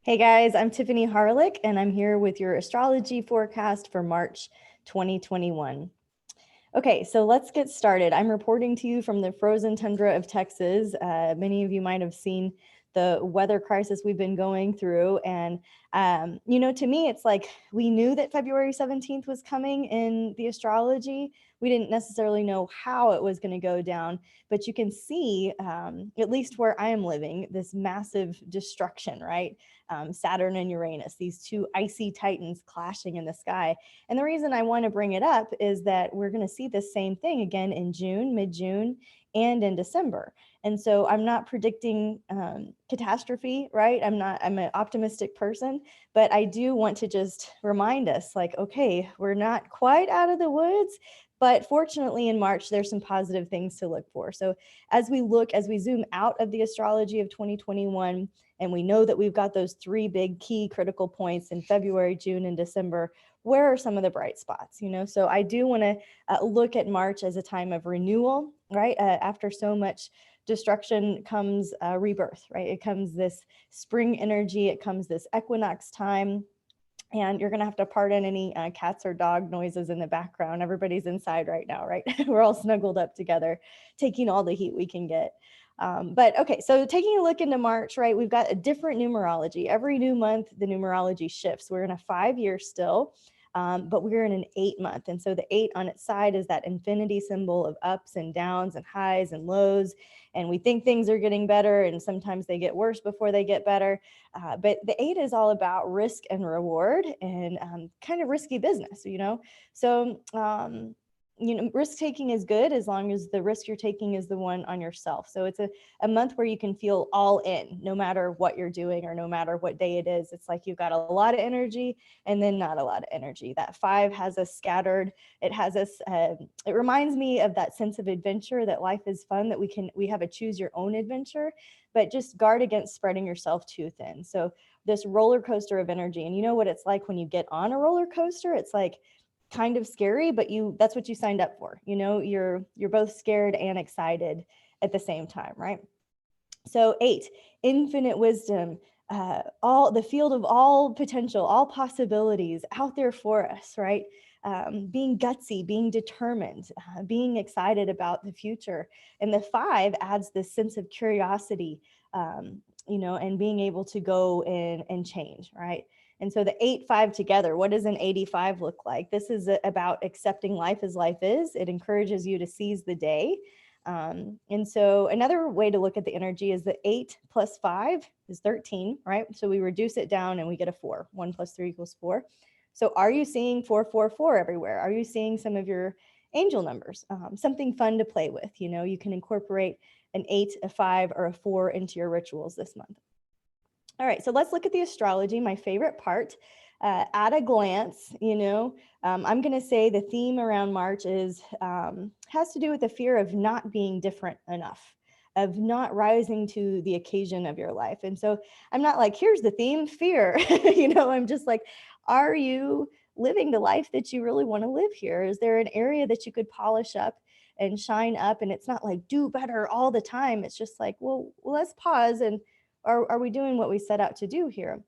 Hey guys, I'm Tiffany Harlick, and I'm here with your astrology forecast for March 2021. Okay, so let's get started. I'm reporting to you from the frozen tundra of Texas. Many of you might have seen the weather crisis we've been going through. And, to me, it's like we knew that February 17th was coming in the astrology. We didn't necessarily know how it was going to go down, but you can see, at least where I am living, this massive destruction, right? Saturn and Uranus, these two icy titans clashing in the sky. And the reason I want to bring it up is that we're going to see the same thing again in June, mid-June, and in December. And so I'm not predicting catastrophe, right? I'm an optimistic person, but I do want to just remind us like, okay, we're not quite out of the woods, but fortunately in March, there's some positive things to look for. So as we zoom out of the astrology of 2021, and we know that we've got those three big key critical points in February, June, and December, where are some of the bright spots? So I do want to look at March as a time of renewal, right? After so much destruction comes rebirth, right? It comes this spring energy, it comes this equinox time. And you're going to have to pardon any cats or dog noises in the background. Everybody's inside right now, right? We're all snuggled up together, taking all the heat we can get. But okay, so taking a look into March, right? We've got a different numerology. Every new month, the numerology shifts. We're in a 5-year still. But we're in an 8-month. And so the 8 on its side is that infinity symbol of ups and downs and highs and lows. And we think things are getting better, and sometimes they get worse before they get better. But the 8 is all about risk and reward and kind of risky business, So, risk taking is good as long as the risk you're taking is the one on yourself. So it's a month where you can feel all in, no matter what you're doing or no matter what day it is. It's like you've got a lot of energy and then not a lot of energy. That 5 has us scattered. It has us, it reminds me of that sense of adventure, that life is fun, that we have a choose your own adventure, but just guard against spreading yourself too thin. So this roller coaster of energy, and you know what it's like when you get on a roller coaster, it's like kind of scary, but that's what you signed up for. You're both scared and excited at the same time, right? So 8, infinite wisdom, all the field of all potential, all possibilities out there for us, right? Being gutsy, being determined, being excited about the future. And the 5 adds this sense of curiosity, and being able to go in and change, right? And so the 8-5 together, what does an 85 look like? This is about accepting life as life is. It encourages you to seize the day. And so another way to look at the energy is that 8 plus 5 is 13, right? So we reduce it down and we get a 4. 1 plus 3 equals 4. So are you seeing 444 everywhere? Are you seeing some of your angel numbers? Something fun to play with. You can incorporate an 8, a 5, or a 4 into your rituals this month. All right, so let's look at the astrology, my favorite part. At a glance, I'm going to say the theme around March has to do with the fear of not being different enough, of not rising to the occasion of your life. And so I'm not like, here's the theme, fear. I'm just like, are you living the life that you really want to live here? Is there an area that you could polish up and shine up? And it's not like do better all the time. It's just like, well let's pause and are we doing what we set out to do here?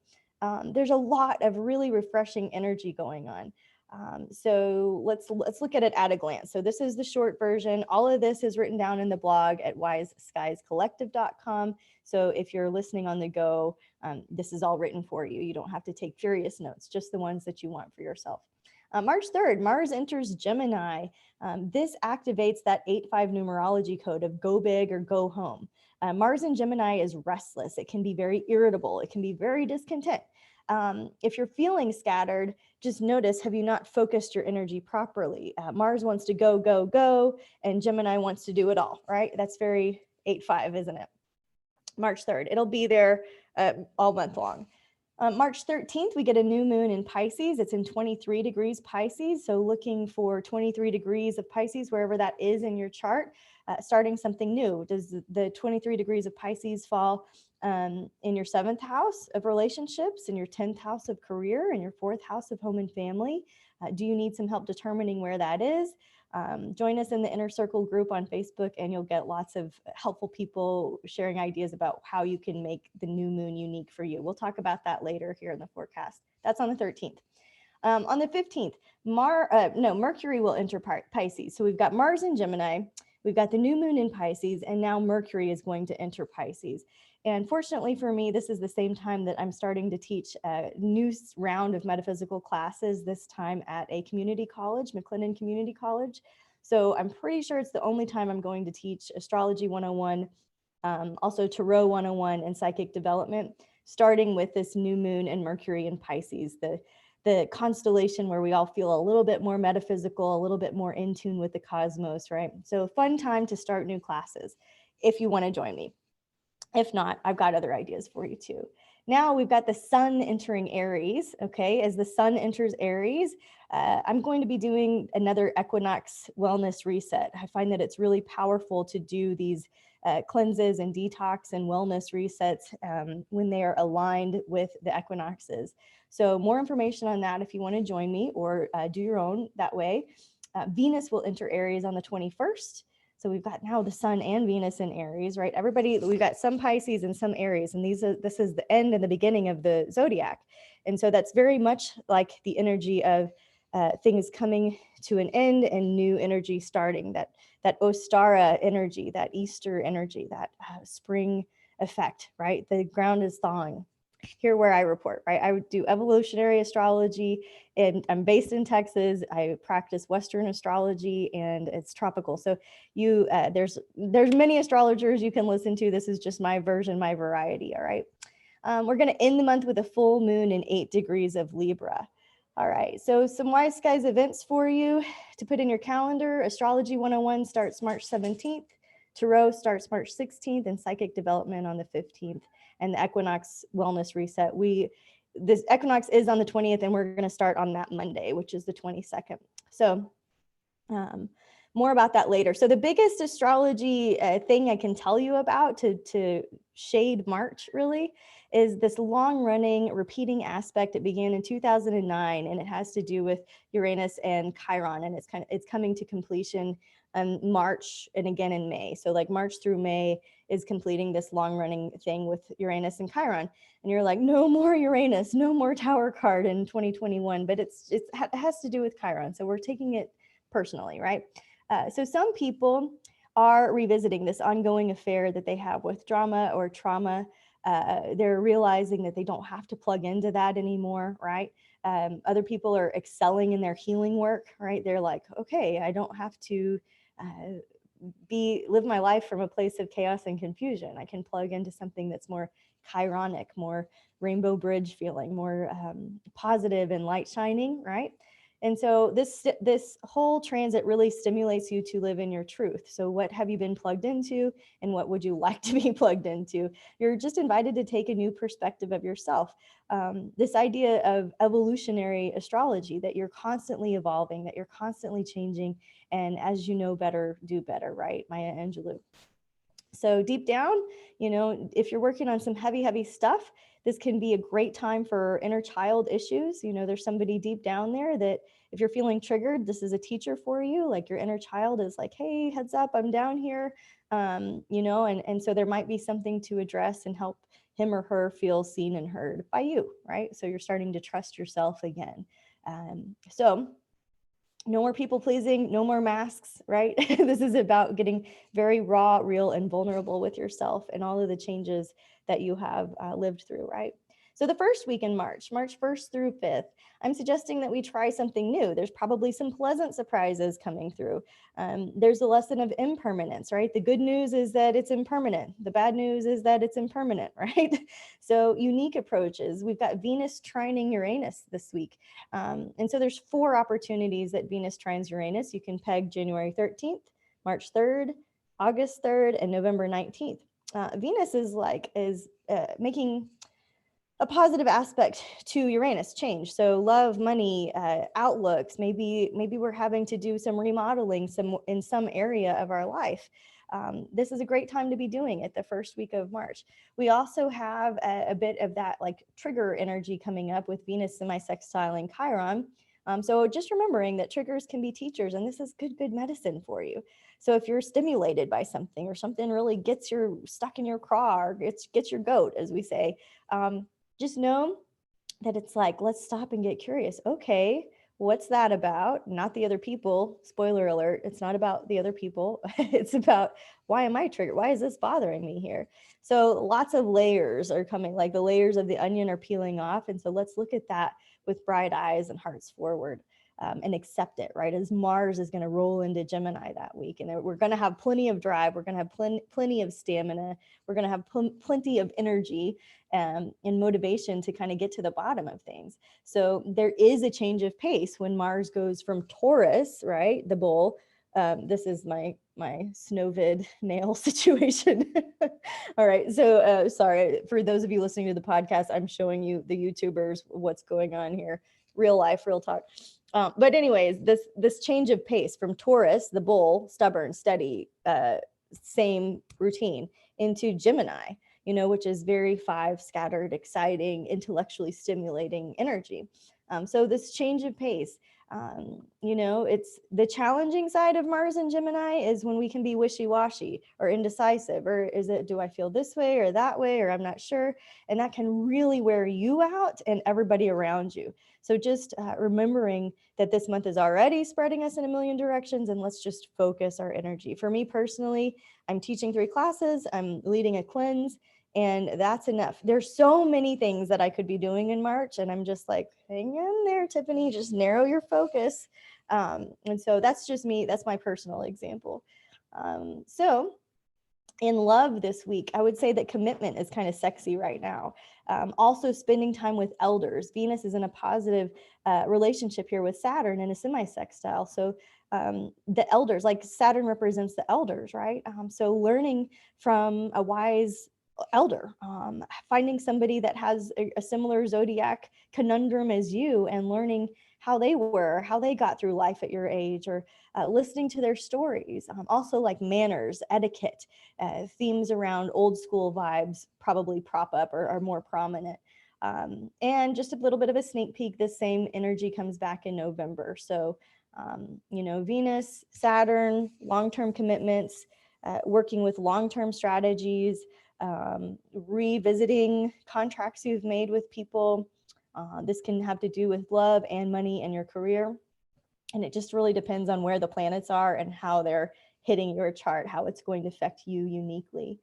There's a lot of really refreshing energy going on. So let's look at it at a glance. So this is the short version. All of this is written down in the blog at wiseskiescollective.com. So if you're listening on the go, this is all written for you. You don't have to take furious notes, just the ones that you want for yourself. March 3rd, Mars enters Gemini. This activates that 8-5 numerology code of go big or go home. Mars in Gemini is restless. It can be very irritable. It can be very discontent. If you're feeling scattered, just notice, have you not focused your energy properly? Mars wants to go, go, go, and Gemini wants to do it all, right? That's very 8-5, isn't it? March 3rd. It'll be there all month long. March 13th, we get a new moon in Pisces. It's in 23 degrees Pisces. So looking for 23 degrees of Pisces, wherever that is in your chart, starting something new. Does the 23 degrees of Pisces fall in your 7th house of relationships, in your 10th house of career, in your 4th house of home and family. Do you need some help determining where that is? Join us in the Inner Circle group on Facebook, and you'll get lots of helpful people sharing ideas about how you can make the new moon unique for you. We'll talk about that later here in the forecast. That's on the 13th. On the 15th, Mercury will enter Pisces. So we've got Mars in Gemini, we've got the new moon in Pisces, and now Mercury is going to enter Pisces. And fortunately for me, this is the same time that I'm starting to teach a new round of metaphysical classes, this time at a community college, McLennan Community College. So I'm pretty sure it's the only time I'm going to teach Astrology 101, also Tarot 101 and Psychic Development, starting with this new moon and Mercury in Pisces, the constellation where we all feel a little bit more metaphysical, a little bit more in tune with the cosmos, right? So fun time to start new classes if you want to join me. If not, I've got other ideas for you too. Now we've got the Sun entering Aries, okay? As the Sun enters Aries, I'm going to be doing another equinox wellness reset. I find that it's really powerful to do these cleanses and detox and wellness resets when they are aligned with the equinoxes. So more information on that if you want to join me or do your own that way. Venus will enter Aries on the 21st. So we've got now the Sun and Venus in Aries, right? Everybody, we've got some Pisces and some Aries, and this is the end and the beginning of the zodiac. And so that's very much like the energy of things coming to an end and new energy starting, that Ostara energy, that Easter energy, that spring effect, right? The ground is thawing. Here where I report, right? I would do evolutionary astrology, and I'm based in Texas. I practice Western astrology, and it's tropical. So there's many astrologers you can listen to. This is just my version, my variety. All right. We're going to end the month with a full moon in 8 degrees of Libra. All right. So some Wise Skies events for you to put in your calendar. Astrology 101 starts March 17th. Tarot starts March 16th, and Psychic Development on the 15th. And the equinox wellness reset. This equinox is on the 20th, and we're going to start on that Monday, which is the 22nd. So more about that later. So the biggest astrology thing I can tell you about to shade March really is this long running repeating aspect. It began in 2009, and it has to do with Uranus and Chiron, and it's coming to completion March and again in May. So like March through May is completing this long running thing with Uranus and Chiron. And you're like, no more Uranus, no more Tower card in 2021, but it has to do with Chiron. So we're taking it personally, right? So some people are revisiting this ongoing affair that they have with drama or trauma. They're realizing that they don't have to plug into that anymore, right? Other people are excelling in their healing work, right? They're like, okay, I don't have to live my life from a place of chaos and confusion. I can plug into something that's more chironic, more rainbow bridge feeling, more positive and light shining, right? And so this whole transit really stimulates you to live in your truth. So what have you been plugged into, and what would you like to be plugged into? You're just invited to take a new perspective of yourself. This idea of evolutionary astrology, that you're constantly evolving, that you're constantly changing, and as you know better, do better, right? Maya Angelou. So deep down, if you're working on some heavy stuff, this can be a great time for inner child issues. There's somebody deep down there that if you're feeling triggered, this is a teacher for you. Like your inner child is like, hey, heads up, I'm down here. And so there might be something to address and help him or her feel seen and heard by you, right? So you're starting to trust yourself again. So no more people pleasing, no more masks, right? This is about getting very raw, real, and vulnerable with yourself and all of the changes that you have lived through, right? So the first week in March 1st through 5th, I'm suggesting that we try something new. There's probably some pleasant surprises coming through. There's a lesson of impermanence, right? The good news is that it's impermanent. The bad news is that it's impermanent, right? So unique approaches. We've got Venus trining Uranus this week. And so there's 4 opportunities that Venus trines Uranus. You can peg January 13th, March 3rd, August 3rd, and November 19th. Venus is making a positive aspect to Uranus change. So love, money, outlooks, maybe we're having to do some remodeling in some area of our life. This is a great time to be doing it the first week of March. We also have a bit of that like trigger energy coming up with Venus semi-sextile in Chiron. So just remembering that triggers can be teachers, and this is good medicine for you. So if you're stimulated by something, or something really gets your stuck in your craw, or gets your goat, as we say, just know that it's like, let's stop and get curious. Okay, what's that about? Not the other people. Spoiler alert, it's not about the other people. It's about, why am I triggered? Why is this bothering me here? So lots of layers are coming, like the layers of the onion are peeling off. And so let's look at that with bright eyes and hearts forward. And accept it, right? As Mars is going to roll into Gemini that week. And we're going to have plenty of drive. We're going to have plenty of stamina. We're going to have plenty of energy and motivation to kind of get to the bottom of things. So there is a change of pace when Mars goes from Taurus, right? The bull. This is my Snowvid nail situation. All right. So sorry for those of you listening to the podcast, I'm showing you the YouTubers, what's going on here. Real life, real talk. But anyways, this change of pace from Taurus, the bull, stubborn, steady, same routine, into Gemini, which is very 5, scattered, exciting, intellectually stimulating energy. So this change of pace, it's the challenging side of Mars and Gemini is when we can be wishy-washy or indecisive, or is it, do I feel this way or that way, or I'm not sure. And that can really wear you out and everybody around you. So just remembering that this month is already spreading us in a million directions, and let's just focus our energy. For me personally, I'm teaching 3 classes, I'm leading a cleanse, and that's enough. There's so many things that I could be doing in March, and I'm just like, hang in there, Tiffany, just narrow your focus. And so that's just me. That's my personal example. So in love this week, I would say that commitment is kind of sexy right now. Also spending time with elders. Venus is in a positive relationship here with Saturn in a semi-sextile. So the elders, like Saturn represents the elders, right? So learning from a wise elder, finding somebody that has a similar zodiac conundrum as you, and learning how they were, how they got through life at your age, or listening to their stories. Also like manners, etiquette, themes around old school vibes probably prop up or are more prominent. And just a little bit of a sneak peek, this same energy comes back in November. So, Venus, Saturn, long-term commitments, working with long-term strategies, revisiting contracts you've made with people. This can have to do with love and money and your career. And it just really depends on where the planets are and how they're hitting your chart, how it's going to affect you uniquely.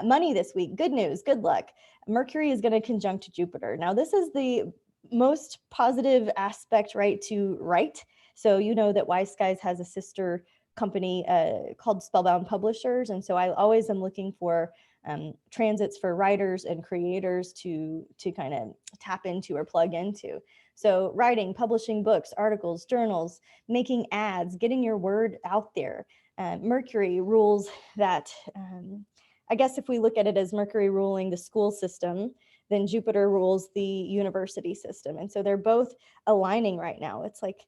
Money this week, good news, good luck. Mercury is going to conjunct Jupiter. Now, this is the most positive aspect, right, to write. So you know that Wise Skies has a sister company called Spellbound Publishers. And so I always am looking for transits for writers and creators to kind of tap into or plug into. So writing, publishing books, articles, journals, making ads, getting your word out there. Mercury rules that, I guess if we look at it as Mercury ruling the school system, then Jupiter rules the university system. And so they're both aligning right now. It's like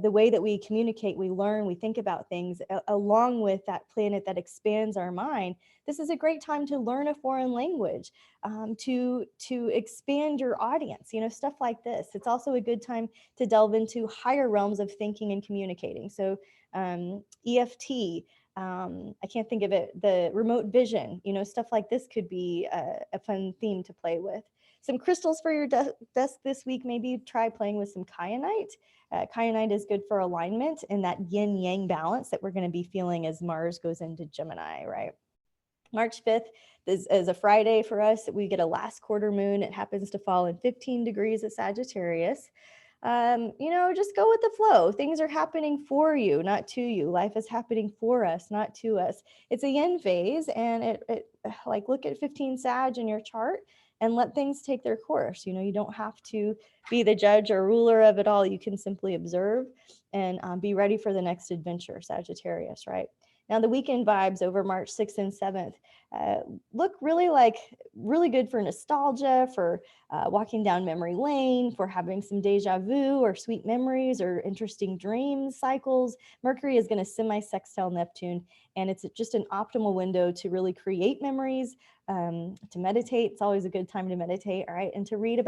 the way that we communicate, we learn, we think about things, along with that planet that expands our mind. This is a great time to learn a foreign language, to expand your audience, stuff like this. It's also a good time to delve into higher realms of thinking and communicating. So EFT, I can't think of it, the remote vision, stuff like this could be a fun theme to play with. Some crystals for your desk this week, maybe try playing with some kyanite. Kyanite is good for alignment and that yin-yang balance that we're going to be feeling as Mars goes into Gemini, right? March 5th is a Friday for us. We get a last quarter moon. It happens to fall in 15 degrees of Sagittarius. Just go with the flow. Things are happening for you, not to you. Life is happening for us, not to us. It's a yin phase, and it like look at 15 Sag in your chart and let things take their course. You don't have to be the judge or ruler of it all. You can simply observe and be ready for the next adventure, Sagittarius, right? Now, the weekend vibes over March 6th and 7th look really good for nostalgia, for walking down memory lane, for having some deja vu or sweet memories or interesting dream cycles. Mercury is going to semi-sextile Neptune, And it's just an optimal window to really create memories, to meditate. It's always a good time to meditate, all right? And to read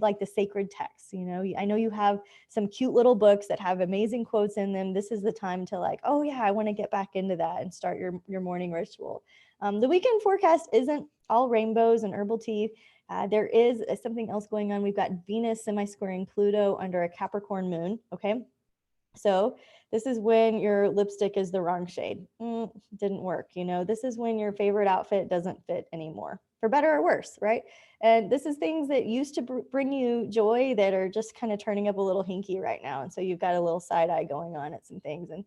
like the sacred texts. You know, I know you have some cute little books that have amazing quotes in them. This is the time to like, oh yeah, I want to get back into that and start your morning ritual. The weekend forecast isn't all rainbows and herbal tea. There is something else going on. We've got Venus semi-squaring Pluto under a Capricorn moon, okay? So this is when your lipstick is the wrong shade. Didn't work, you know. This is when your favorite outfit doesn't fit anymore, for better or worse, right? And this is things that used to bring you joy that are just kind of turning up a little hinky right now. And so you've got a little side eye going on at some things. And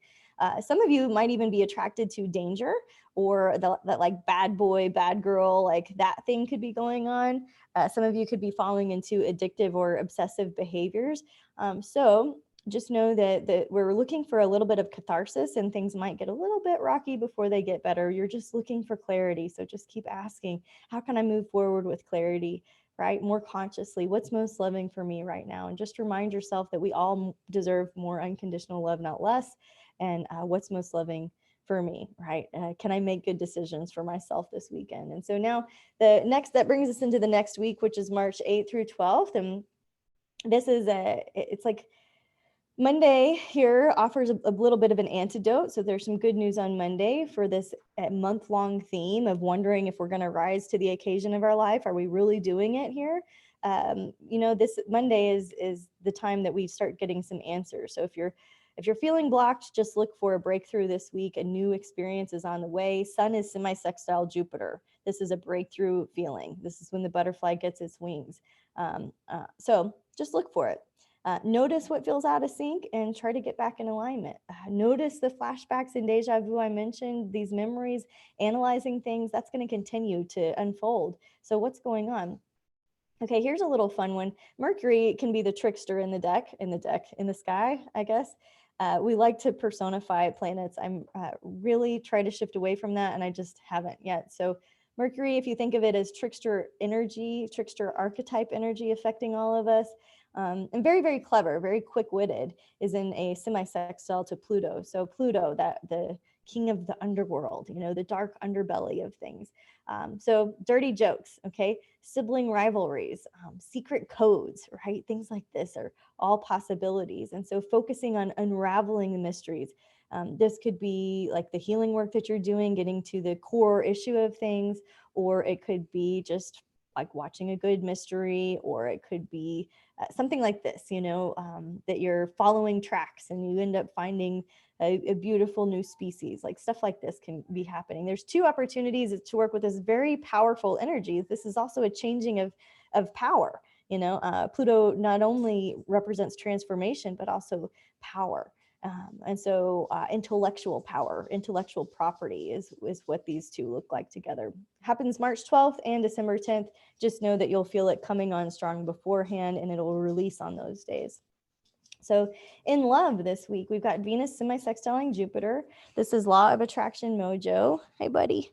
some of you might even be attracted to danger, or that like bad boy, bad girl, like that thing could be going on. Some of you could be falling into addictive or obsessive behaviors. So just know that we're looking for a little bit of catharsis, and things might get a little bit rocky before they get better. You're just looking for clarity. So just keep asking, how can I move forward with clarity, right? More consciously, what's most loving for me right now? And just remind yourself that we all deserve more unconditional love, not less. And what's most loving for me, right? Can I make good decisions for myself this weekend? And so now that brings us into the next week, which is March 8th through 12th. And this is it's like Monday here offers a little bit of an antidote. So there's some good news on Monday for this month-long theme of wondering if we're going to rise to the occasion of our life. Are we really doing it here? You know, this Monday is the time that we start getting some answers. So if you're feeling blocked, just look for a breakthrough this week. A new experience is on the way. Sun is semi-sextile Jupiter. This is a breakthrough feeling. This is when the butterfly gets its wings. So just look for it. Notice what feels out of sync and try to get back in alignment. Notice the flashbacks and deja vu I mentioned, these memories, analyzing things, that's going to continue to unfold. So what's going on? Okay, here's a little fun one. Mercury can be the trickster in the sky, I guess. We like to personify planets. I'm really trying to shift away from that, and I just haven't yet. So Mercury, if you think of it as trickster energy, trickster archetype energy affecting all of us, and very, very clever, very quick-witted, is in a semi-sextile to Pluto. So Pluto, the king of the underworld, you know, the dark underbelly of things. So dirty jokes, okay, sibling rivalries, secret codes, right? Things like this are all possibilities. And so focusing on unraveling the mysteries. This could be like the healing work that you're doing, getting to the core issue of things, or it could be just like watching a good mystery, or it could be something like this, you know, that you're following tracks and you end up finding a beautiful new species. Like stuff like this can be happening. There's two opportunities to work with this very powerful energy. This is also a changing of power. You know, Pluto not only represents transformation, but also power. And so intellectual power, intellectual property is what these two look like together. Happens March 12th and December 10th. Just know that you'll feel it coming on strong beforehand, and it'll release on those days. So in love this week, we've got Venus semi-sextiling Jupiter. This is law of attraction mojo. Hey, buddy.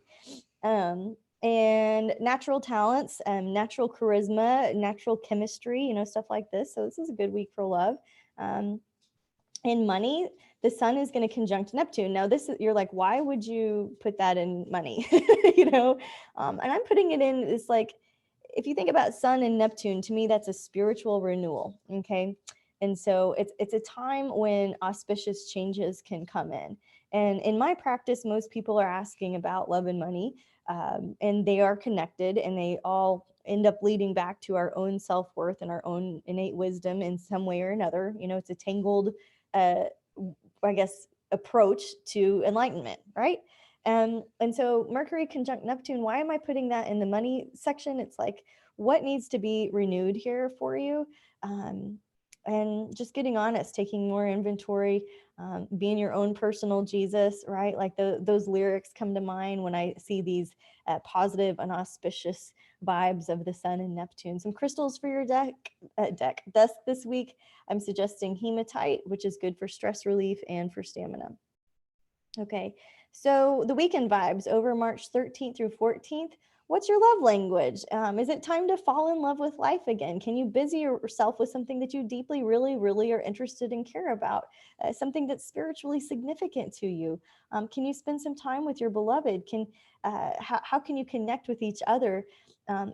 And natural talents, natural charisma, natural chemistry, you know, stuff like this. So this is a good week for love. In money, the sun is going to conjunct Neptune. Now this is, you're like, why would you put that in money? You know, and I'm putting it in, it's like, if you think about Sun and Neptune, to me, that's a spiritual renewal. Okay. And so it's a time when auspicious changes can come in. And in my practice, most people are asking about love and money, and they are connected, and they all end up leading back to our own self-worth and our own innate wisdom in some way or another. You know, it's a tangled, I guess, approach to enlightenment, right? And so Mercury conjunct Neptune, why am I putting that in the money section? It's like, what needs to be renewed here for you? And just getting honest, taking more inventory, being your own personal Jesus, right? Like those lyrics come to mind when I see these positive and auspicious vibes of the Sun and Neptune. Some crystals for your desk this week. I'm suggesting hematite, which is good for stress relief and for stamina. Okay, so the weekend vibes over March 13th through 14th. What's your love language? Is it time to fall in love with life again? Can you busy yourself with something that you deeply, really, really are interested and care about? Something that's spiritually significant to you? Can you spend some time with your beloved? How can you connect with each other?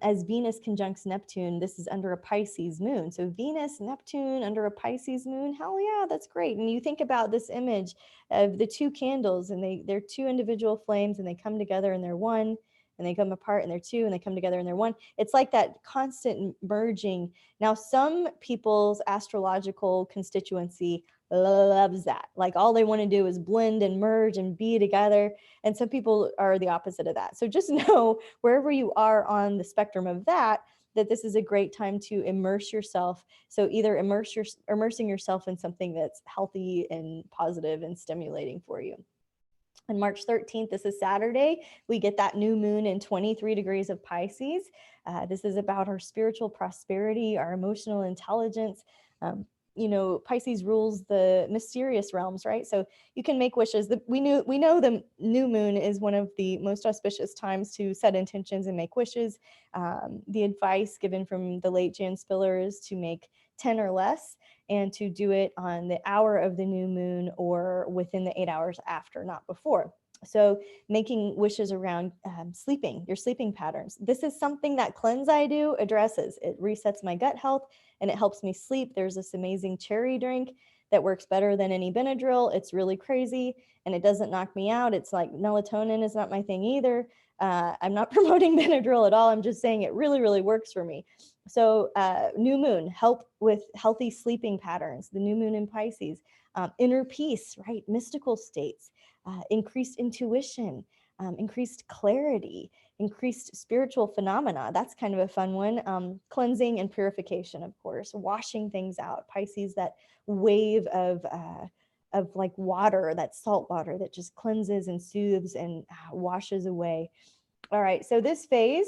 As Venus conjuncts Neptune, this is under a Pisces moon. So Venus, Neptune under a Pisces moon, hell yeah, that's great. And you think about this image of the two candles, and they're two individual flames, and they come together and they're one, and they come apart and they're two, and they come together and they're one. It's like that constant merging. Now, some people's astrological constituency loves that. Like all they want to do is blend and merge and be together. And some people are the opposite of that. So just know wherever you are on the spectrum of that this is a great time to immerse yourself. So either immersing yourself in something that's healthy and positive and stimulating for you. On March 13th, this is Saturday, we get that new moon in 23 degrees of Pisces. This is about our spiritual prosperity, our emotional intelligence. Pisces rules the mysterious realms, right? So you can make wishes. We know the new moon is one of the most auspicious times to set intentions and make wishes. The advice given from the late Jan Spiller is to make 10 or less, and to do it on the hour of the new moon or within the 8 hours after, not before. So making wishes around sleeping, your sleeping patterns. This is something that Cleanse I Do addresses. It resets my gut health and it helps me sleep. There's this amazing cherry drink that works better than any Benadryl. It's really crazy and it doesn't knock me out. It's like melatonin is not my thing either. I'm not promoting Benadryl at all. I'm just saying it really, really works for me. So new moon, help with healthy sleeping patterns, the new moon in Pisces, inner peace, right? Mystical states, increased intuition, increased clarity, increased spiritual phenomena. That's kind of a fun one. Cleansing and purification, of course, washing things out. Pisces, that wave of like water, that salt water that just cleanses and soothes and washes away. All right, so this phase,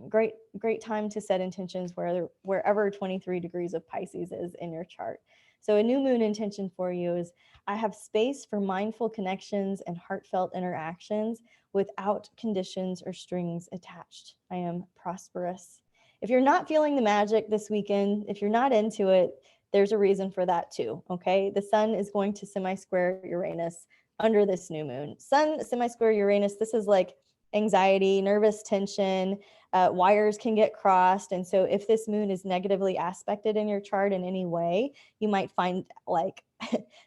great time to set intentions wherever 23 degrees of Pisces is in your chart. So a new moon intention for you is, I have space for mindful connections and heartfelt interactions without conditions or strings attached. I am prosperous. If you're not feeling the magic this weekend, if you're not into it, there's a reason for that too, okay? The sun is going to semi-square Uranus under this new moon. Sun semi-square Uranus, this is like anxiety, nervous tension, wires can get crossed. And so if this moon is negatively aspected in your chart in any way, you might find like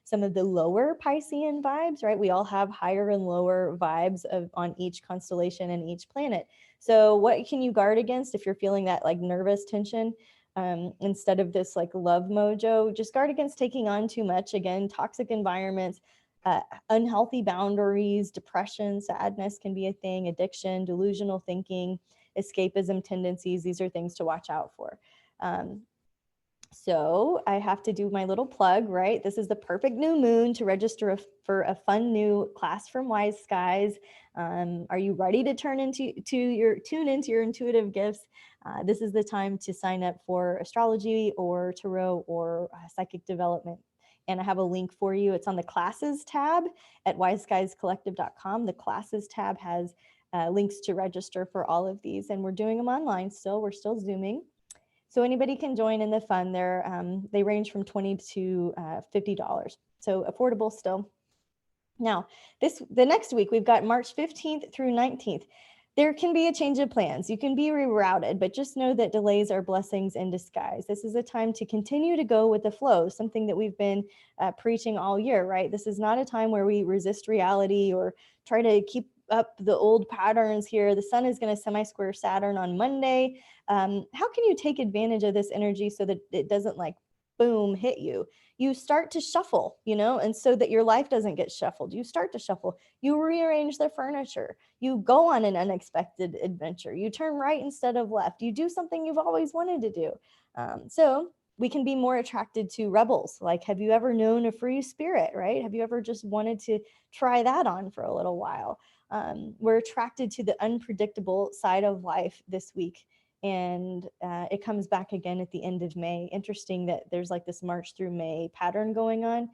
some of the lower Piscean vibes, right? We all have higher and lower vibes on each constellation and each planet. So what can you guard against if you're feeling that like nervous tension? Instead of this like love mojo, just guard against taking on too much. Again, toxic environments, unhealthy boundaries, depression, sadness can be a thing, addiction, delusional thinking, escapism tendencies. These are things to watch out for. So I have to do my little plug, right? This is the perfect new moon to register for a fun new class from Wise Skies. Are you ready to tune into your intuitive gifts? This is the time to sign up for astrology or tarot or psychic development. And I have a link for you. It's on the classes tab at wiseskiescollective.com. The classes tab has links to register for all of these. And we're doing them online still. We're still Zooming. So anybody can join in the fun. They range from $20 to $50. So affordable still. Now, the next week, we've got March 15th through 19th. There can be a change of plans. You can be rerouted, but just know that delays are blessings in disguise. This is a time to continue to go with the flow, something that we've been preaching all year, right? This is not a time where we resist reality or try to keep up the old patterns here. The sun is going to semi-square Saturn on Monday. How can you take advantage of this energy so that it doesn't like boom hit you? You start to shuffle, and so that your life doesn't get shuffled. You start to shuffle. You rearrange the furniture. You go on an unexpected adventure. You turn right instead of left. You do something you've always wanted to do. So we can be more attracted to rebels. Like, have you ever known a free spirit, right? Have you ever just wanted to try that on for a little while? We're attracted to the unpredictable side of life this week. And it comes back again at the end of May. Interesting that there's like this March through May pattern going on.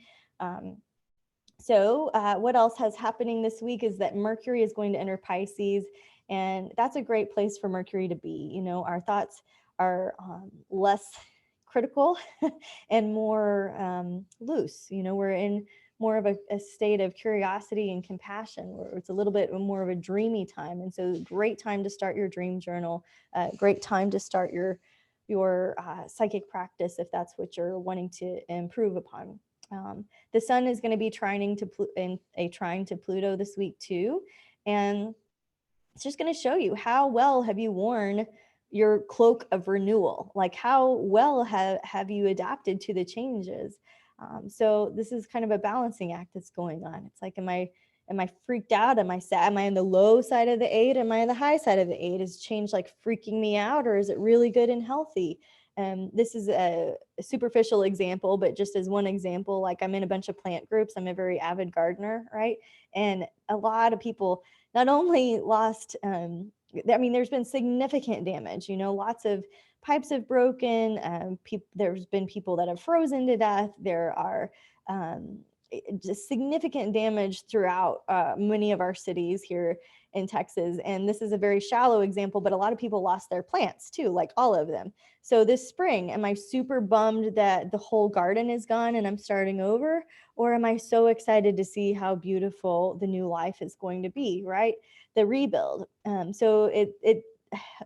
So what else has happening this week is that Mercury is going to enter Pisces, And that's a great place for Mercury to be. You know, our thoughts are less critical and more loose. You know, we're in more of a state of curiosity and compassion, where it's a little bit more of a dreamy time. And so great time to start your dream journal, great time to start your psychic practice if that's what you're wanting to improve upon. The sun is going to be trining to Pluto this week too, and it's just going to show you how well have you worn your cloak of renewal, like how well have you adapted to the changes. So this is kind of a balancing act that's going on. It's like, am I freaked out? Am I sad? Am I on the low side of the 8? Am I on the high side of the 8? Is change like freaking me out, or is it really good and healthy? This is a superficial example, but just as one example, like I'm in a bunch of plant groups. I'm a very avid gardener, right? And a lot of people not only lost, I mean, there's been significant damage, you know, lots of pipes have broken. There's been people that have frozen to death. There are just significant damage throughout many of our cities here in Texas. And this is a very shallow example, but a lot of people lost their plants too, like all of them. So this spring, am I super bummed that the whole garden is gone and I'm starting over? Or am I so excited to see how beautiful the new life is going to be, right? The rebuild. So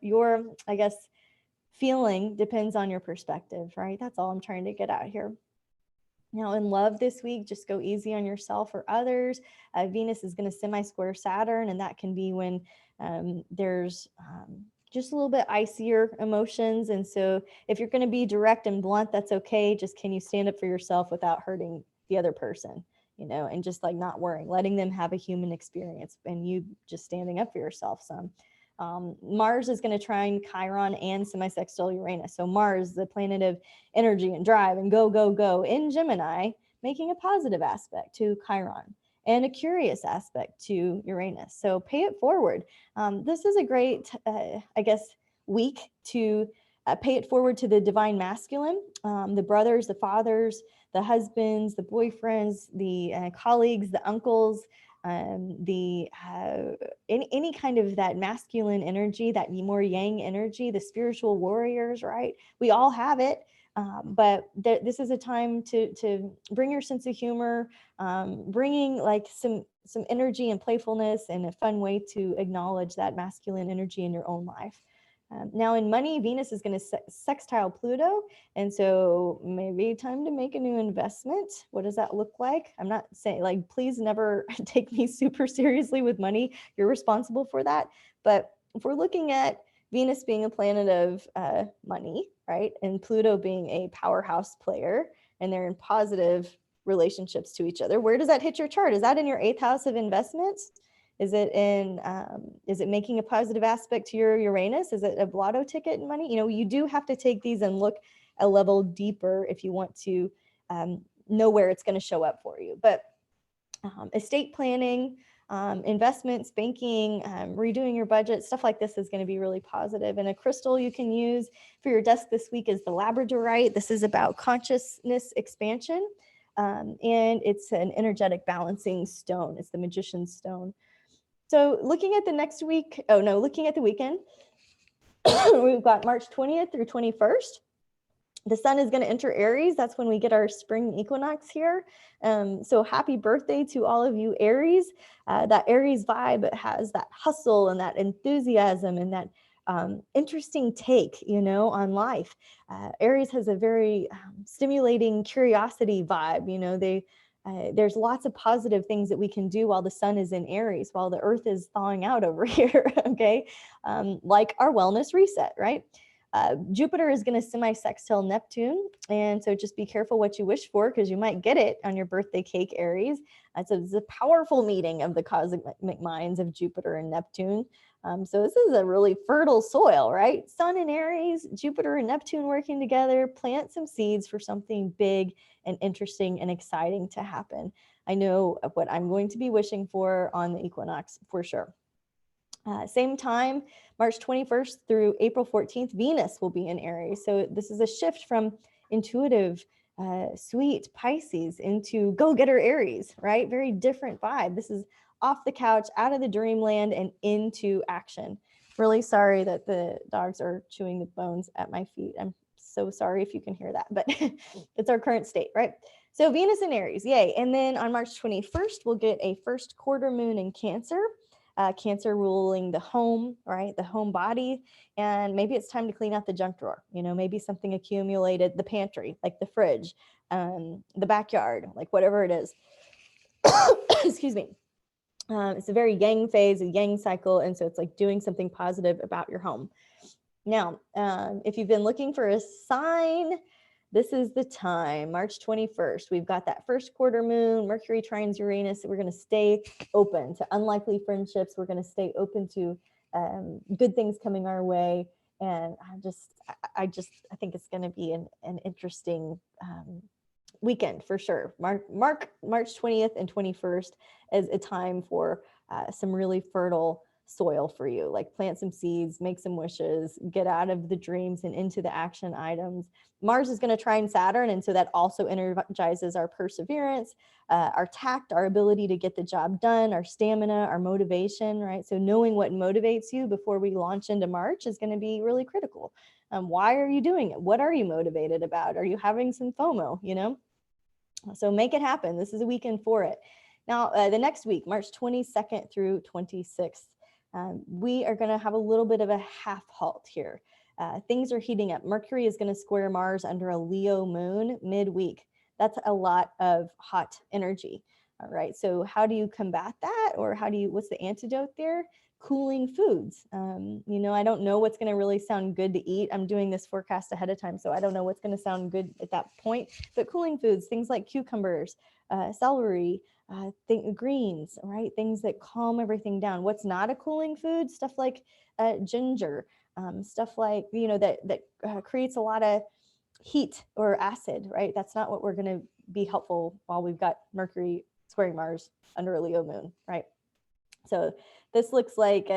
your, I guess, feeling depends on your perspective, right? That's all I'm trying to get out here. Now, in love this week, just go easy on yourself or others. Venus is going to semi-square Saturn, and that can be when there's just a little bit icier emotions. And so if you're going to be direct and blunt, that's okay. Just can you stand up for yourself without hurting the other person, you know, and just like not worrying, letting them have a human experience and you just standing up for yourself some. Mars is going to trine Chiron and semi-sextile Uranus. So Mars, the planet of energy and drive and go, go, go in Gemini, making a positive aspect to Chiron and a curious aspect to Uranus. So pay it forward. This is a great, I guess, week to pay it forward to the divine masculine, the brothers, the fathers, the husbands, the boyfriends, the colleagues, the uncles, any kind of that masculine energy, that more yang energy, the spiritual warriors, right? We all have it. But this is a time to bring your sense of humor, bringing like some energy and playfulness and a fun way to acknowledge that masculine energy in your own life. Now in money, Venus is going to sextile Pluto. And so maybe time to make a new investment. What does that look like? I'm not saying like, please never take me super seriously with money. You're responsible for that. But if we're looking at Venus being a planet of money, right? And Pluto being a powerhouse player, and they're in positive relationships to each other. Where does that hit your chart? Is that in your 8th house of investments? Is it making a positive aspect to your Uranus? Is it a lotto ticket in money? You know, you do have to take these and look a level deeper if you want to know where it's going to show up for you. But estate planning, investments, banking, redoing your budget, stuff like this is going to be really positive. And a crystal you can use for your desk this week is the labradorite. This is about consciousness expansion. And it's an energetic balancing stone. It's the magician's stone. So looking at the next week, looking at the weekend, we've got March 20th through 21st. The sun is going to enter Aries. That's when we get our spring equinox here. So happy birthday to all of you Aries. That Aries vibe has that hustle and that enthusiasm and that interesting take, you know, on life. Aries has a very stimulating curiosity vibe. You know, there's lots of positive things that we can do while the sun is in Aries, while the earth is thawing out over here, okay? Like our wellness reset, right? Jupiter is going to semi-sextile Neptune, and so just be careful what you wish for because you might get it on your birthday cake, Aries. So it's a powerful meeting of the cosmic minds of Jupiter and Neptune. So this is a really fertile soil, right? Sun in Aries, Jupiter and Neptune working together, plant some seeds for something big and interesting and exciting to happen. I know what I'm going to be wishing for on the equinox for sure. Same time, March 21st through April 14th, Venus will be in Aries. So this is a shift from intuitive, sweet Pisces into go-getter Aries, right? Very different vibe. This is off the couch, out of the dreamland, and into action. Really sorry that the dogs are chewing the bones at my feet. I'm so sorry if you can hear that, but it's our current state, right? So Venus in Aries, yay. And then on March 21st, we'll get a first quarter moon in Cancer. Cancer ruling the home, right? The home body. And maybe it's time to clean out the junk drawer. Maybe something accumulated, the pantry, like the fridge, the backyard, like whatever it is. Excuse me. It's a very yang phase, a yang cycle. And so it's like doing something positive about your home. Now, if you've been looking for a sign, this is the time, March 21st. We've got that first quarter moon, Mercury trines Uranus. We're going to stay open to unlikely friendships. We're going to stay open to good things coming our way. And I think it's going to be an interesting weekend for sure. March 20th and 21st as a time for some really fertile soil for you, like plant some seeds, make some wishes, get out of the dreams and into the action items. Mars is going to trine Saturn, and so that also energizes our perseverance, our tact, our ability to get the job done, our stamina, our motivation, right? So knowing what motivates you before we launch into March is going to be really critical. Why are you doing it? What are you motivated about? Are you having some FOMO, So make it happen. This is a weekend for it. Now, the next week, March 22nd through 26th, we are going to have a little bit of a half halt here. Things are heating up. Mercury is going to square Mars under a Leo moon midweek. That's a lot of hot energy. All right. So how do you combat that? Or what's the antidote there? Cooling foods. I don't know what's going to really sound good to eat. I'm doing this forecast ahead of time, so I don't know what's going to sound good at that point. But cooling foods, things like cucumbers, celery, greens, right? Things that calm everything down. What's not a cooling food? Stuff like ginger, stuff like, that creates a lot of heat or acid, right? That's not what we're going to be helpful while we've got Mercury squaring Mars under a Leo moon, right? So this looks like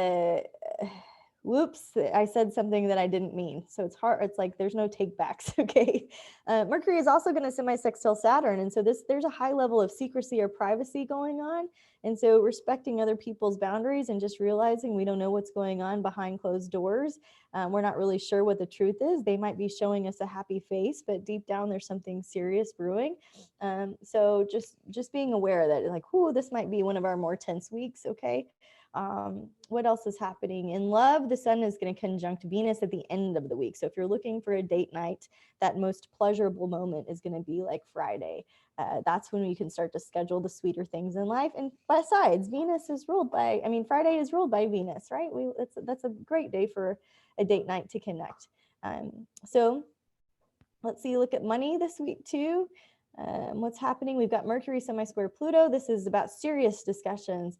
whoops, I said something that I didn't mean. So it's hard. It's like there's no take backs. Okay. Mercury is also going to semi-sextile Saturn. And so there's a high level of secrecy or privacy going on. And so respecting other people's boundaries and just realizing we don't know what's going on behind closed doors. We're not really sure what the truth is. They might be showing us a happy face, but deep down there's something serious brewing. So just being aware that like, this might be one of our more tense weeks. Okay. What else is happening in love? The sun is going to conjunct Venus at the end of the week. So if you're looking for a date night, that most pleasurable moment is going to be like Friday. That's when we can start to schedule the sweeter things in life. And besides, Friday is ruled by Venus, right? That's a great day for a date night to connect. So let's see, look at money this week too. What's happening? We've got Mercury semi-square Pluto. This is about serious discussions.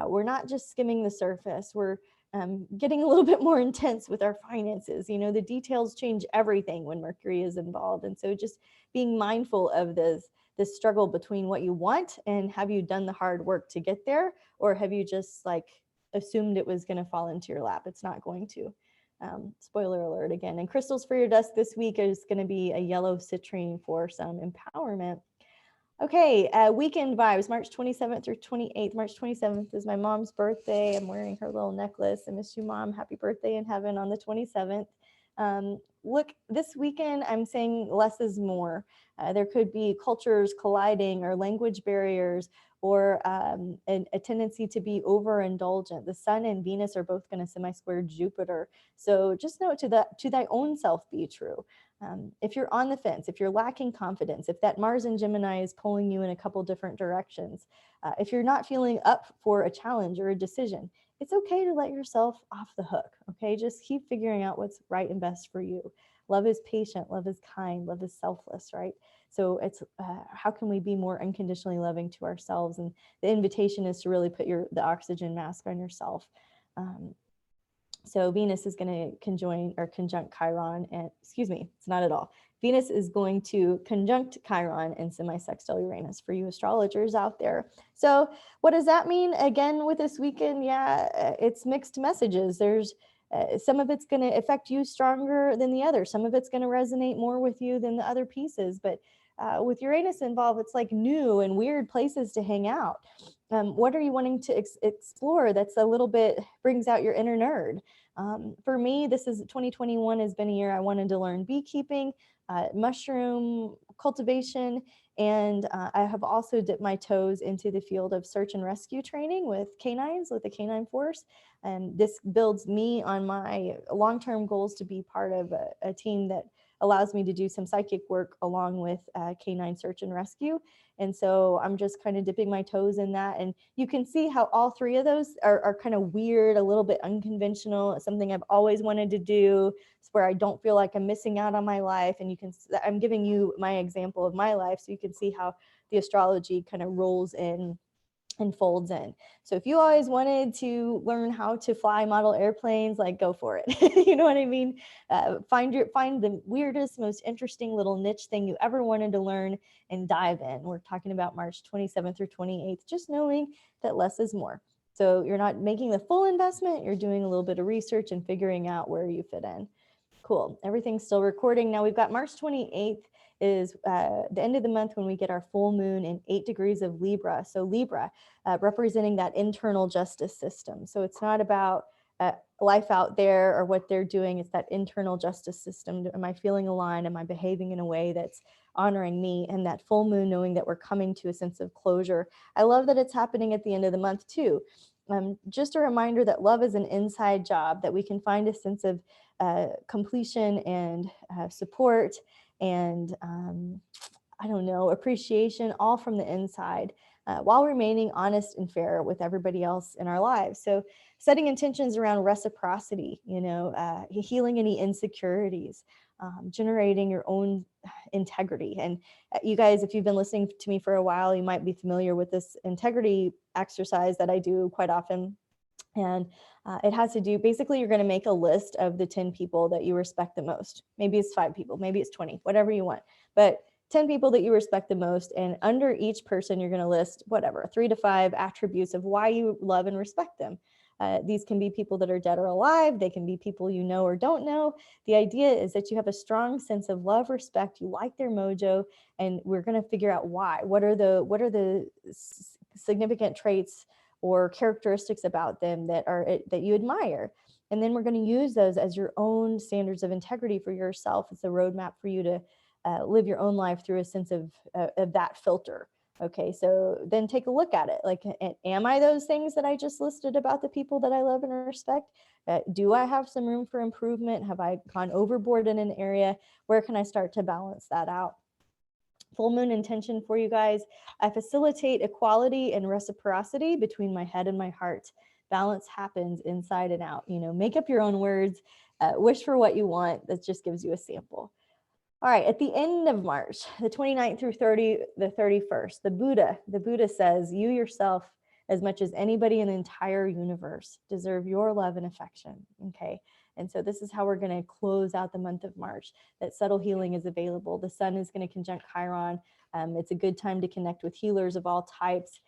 We're not just skimming the surface. We're getting a little bit more intense with our finances. The details change everything when Mercury is involved. And so just being mindful of this struggle between what you want and have you done the hard work to get there, or have you just like assumed it was going to fall into your lap? It's not going to. Spoiler alert again. And crystals for your desk this week is going to be a yellow citrine for some empowerment. Okay, weekend vibes, March 27th through 28th. March 27th is my mom's birthday. I'm wearing her little necklace. I miss you, Mom. Happy birthday in heaven on the 27th. Look, this weekend, I'm saying less is more. There could be cultures colliding or language barriers or a tendency to be overindulgent. The sun and Venus are both going to semi-square Jupiter. So just know to thy own self be true. If you're on the fence, if you're lacking confidence, if that Mars and Gemini is pulling you in a couple different directions, if you're not feeling up for a challenge or a decision, it's okay to let yourself off the hook. Okay, just keep figuring out what's right and best for you. Love is patient, love is kind, love is selfless, right? So it's how can we be more unconditionally loving to ourselves? And the invitation is to really put the oxygen mask on yourself. So Venus is going to conjunct Chiron, and it's not at all. Venus is going to conjunct Chiron and semi-sextile Uranus for you astrologers out there. So what does that mean? Again, with this weekend, it's mixed messages. There's some of it's going to affect you stronger than the other. Some of it's going to resonate more with you than the other pieces. But With Uranus involved, it's like new and weird places to hang out. What are you wanting to explore that's a little bit brings out your inner nerd? For me, this is 2021 has been a year I wanted to learn beekeeping, mushroom cultivation, and I have also dipped my toes into the field of search and rescue training with canines, with the canine force. And this builds me on my long-term goals to be part of a team that allows me to do some psychic work along with canine search and rescue. And so I'm just kind of dipping my toes in that. And you can see how all three of those are kind of weird, a little bit unconventional. It's something I've always wanted to do. It's where I don't feel like I'm missing out on my life. And I'm giving you my example of my life so you can see how the astrology kind of rolls in and folds in. So if you always wanted to learn how to fly model airplanes, like go for it. You know what I mean? Find the weirdest, most interesting little niche thing you ever wanted to learn and dive in. We're talking about March 27th through 28th, just knowing that less is more. So you're not making the full investment, you're doing a little bit of research and figuring out where you fit in. Cool. Everything's still recording. Now we've got March 28th is the end of the month when we get our full moon in 8 degrees of Libra. So Libra representing that internal justice system. So it's not about life out there or what they're doing. It's that internal justice system. Am I feeling aligned? Am I behaving in a way that's honoring me? And that full moon, knowing that we're coming to a sense of closure. I love that it's happening at the end of the month too. Just a reminder that love is an inside job, that we can find a sense of completion and support and I don't know, appreciation, all from the inside, while remaining honest and fair with everybody else in our lives. So setting intentions around reciprocity, healing any insecurities, generating your own integrity. And you guys, if you've been listening to me for a while, you might be familiar with this integrity exercise that I do quite often. And it has to do, basically, you're going to make a list of the 10 people that you respect the most. Maybe it's 5 people, maybe it's 20, whatever you want. But 10 people that you respect the most. And under each person, you're going to list whatever, 3 to 5 attributes of why you love and respect them. These can be people that are dead or alive. They can be people you know or don't know. The idea is that you have a strong sense of love, respect, you like their mojo, and we're going to figure out why. What are the significant traits or characteristics about them that you admire? And then we're going to use those as your own standards of integrity for yourself. It's a roadmap for you to live your own life through a sense of that filter. Okay, so then take a look at it. Like, am I those things that I just listed about the people that I love and respect? Do I have some room for improvement? Have I gone overboard in an area? Where can I start to balance that out? Full moon intention for you guys. I facilitate equality and reciprocity between my head and my heart. Balance happens inside and out. Make up your own words, wish for what you want. That just gives you a sample. All right, at the end of March, the 29th through the 31st, the Buddha says, you yourself, as much as anybody in the entire universe, deserve your love and affection. Okay. And so this is how we're going to close out the month of March, that subtle healing is available. The sun is going to conjunct Chiron. It's a good time to connect with healers of all types.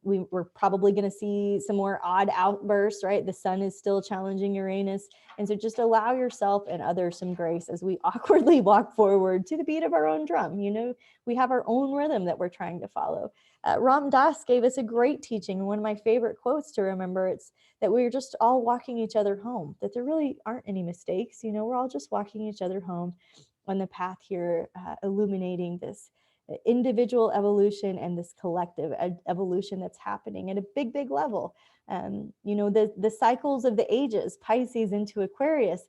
We're probably going to see some more odd outbursts, right? The sun is still challenging Uranus. And so just allow yourself and others some grace as we awkwardly walk forward to the beat of our own drum. We have our own rhythm that we're trying to follow. Ram Dass gave us a great teaching. One of my favorite quotes to remember, it's that we're just all walking each other home, that there really aren't any mistakes. We're all just walking each other home on the path here, illuminating this individual evolution and this collective evolution that's happening at a big, big level. The cycles of the ages, Pisces into Aquarius,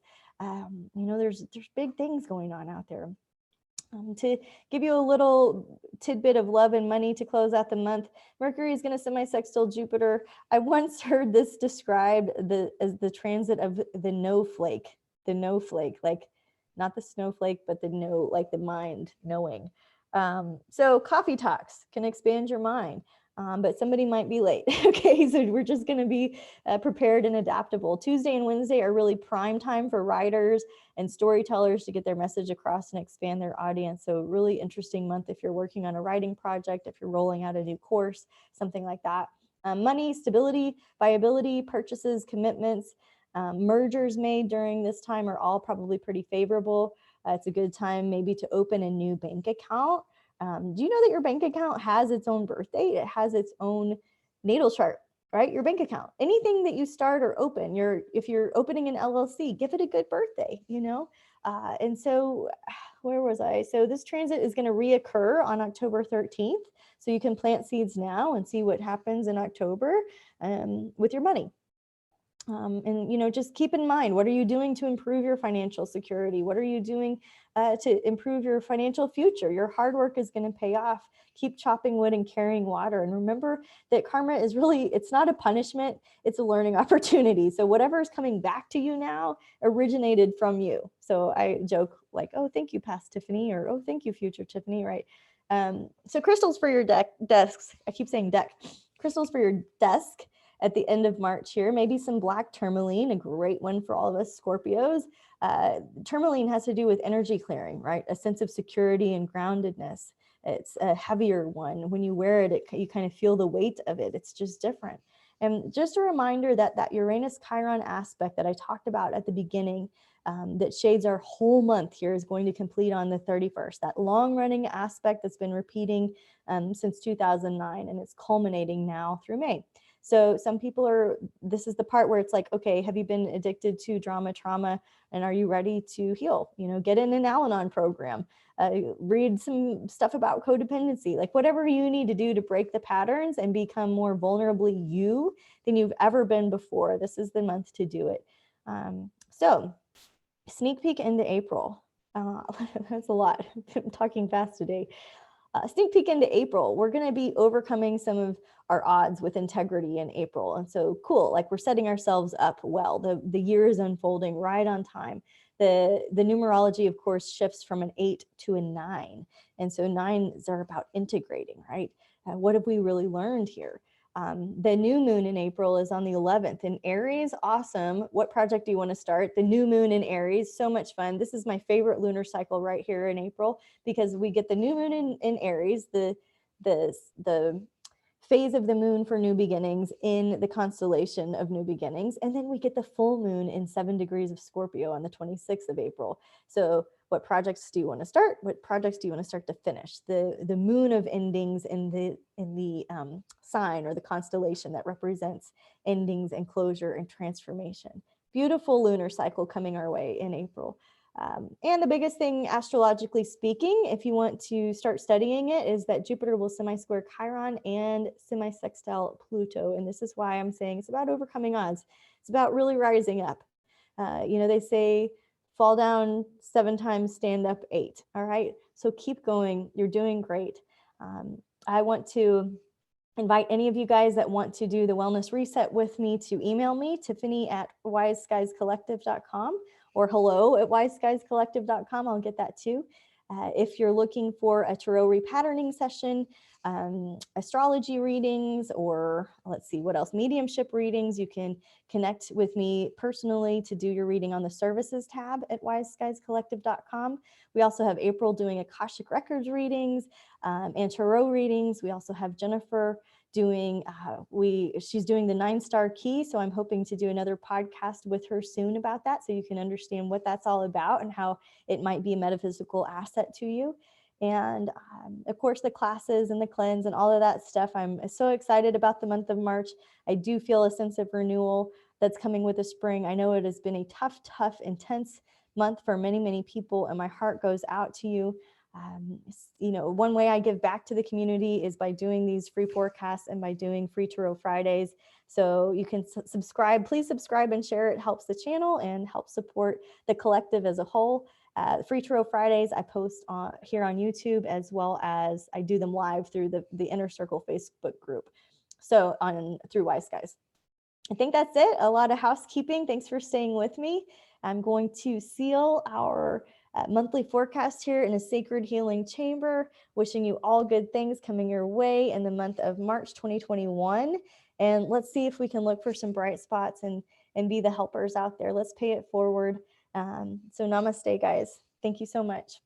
there's big things going on out there. To give you a little tidbit of love and money to close out the month, Mercury is going to semi-sextile Jupiter. I once heard this described as the transit of the no-flake, like not the snowflake, but the no, like the mind knowing. So coffee talks can expand your mind, but somebody might be late. Okay, so we're just going to be prepared and adaptable. Tuesday and Wednesday are really prime time for writers and storytellers to get their message across and expand their audience. So really interesting month if you're working on a writing project, if you're rolling out a new course, something like that. Money, stability, viability, purchases, commitments, mergers made during this time are all probably pretty favorable. It's a good time maybe to open a new bank account Do you know that your bank account has its own birth date? It has its own natal chart, right? Your bank account, anything that you start or open, if you're opening an LLC, give it a good birthday, and so where was I? So this transit is going to reoccur on October 13th. So you can plant seeds now and see what happens in October with your money. And just keep in mind, what are you doing to improve your financial security? What are you doing to improve your financial future? Your hard work is going to pay off. Keep chopping wood and carrying water. And remember that karma is it's not a punishment, it's a learning opportunity. So whatever is coming back to you now originated from you. So I joke like, oh, thank you, past Tiffany, or oh, thank you, future Tiffany, right? So crystals for your desks. I keep saying deck. Crystals for your desk at the end of March here, maybe some black tourmaline, a great one for all of us Scorpios. Tourmaline has to do with energy clearing, right? A sense of security and groundedness. It's a heavier one. When you wear it, you kind of feel the weight of it. It's just different. And just a reminder that Uranus Chiron aspect that I talked about at the beginning, that shades our whole month here, is going to complete on the 31st. That long running aspect that's been repeating since 2009, and it's culminating now through May. So some people this is the part where it's like, okay, have you been addicted to trauma, and are you ready to heal? Get in an Al-Anon program, read some stuff about codependency, like whatever you need to do to break the patterns and become more vulnerably you than you've ever been before. This is the month to do it. So sneak peek into April. That's a lot. I'm talking fast today. Sneak peek into April. We're going to be overcoming some of our odds with integrity in April. And so cool, like we're setting ourselves up well. The year is unfolding right on time. The numerology, of course, shifts from an 8 to a 9. And so 9s are about integrating, right? What have we really learned here? The new moon in April is on the 11th in Aries. Awesome. What project do you want to start? The new moon in Aries. So much fun. This is my favorite lunar cycle right here in April, because we get the new moon in Aries, the phase of the moon for new beginnings in the constellation of new beginnings. And then we get the full moon in 7 degrees of Scorpio on the 26th of April. So what projects do you want to start? What projects do you want to start to finish? The moon of endings in the sign or the constellation that represents endings and closure and transformation. Beautiful lunar cycle coming our way in April. And the biggest thing, astrologically speaking, if you want to start studying it, is that Jupiter will semi-square Chiron and semi-sextile Pluto. And this is why I'm saying it's about overcoming odds. It's about really rising up. They say fall down 7 times, stand up 8. All right. So keep going. You're doing great. I want to invite any of you guys that want to do the wellness reset with me to email me, tiffany@wiseskiescollective.com, or hello@wiseskiescollective.com. I'll get that too. If you're looking for a tarot repatterning session, astrology readings, or let's see, what else? Mediumship readings, you can connect with me personally to do your reading on the services tab at wiseskiescollective.com. We also have April doing Akashic Records readings and tarot readings. We also have Jennifer doing, she's doing the 9-star key. So I'm hoping to do another podcast with her soon about that, so you can understand what that's all about and how it might be a metaphysical asset to you. And of course, the classes and the cleanse and all of that stuff. I'm so excited about the month of March. I do feel a sense of renewal that's coming with the spring. I know it has been a tough, intense month for many, many people, and my heart goes out to you. One way I give back to the community is by doing these free forecasts and by doing free Tarot Fridays. So you can subscribe. Please subscribe and share. It helps the channel and helps support the collective as a whole. Free Tarot Fridays I post here on YouTube, as well as I do them live through the Inner Circle Facebook group. So through Wise Skies. I think that's it. A lot of housekeeping. Thanks for staying with me. I'm going to seal our monthly forecast here in a sacred healing chamber, wishing you all good things coming your way in the month of March 2021. And let's see if we can look for some bright spots and be the helpers out there. Let's pay it forward. So namaste, guys. Thank you so much.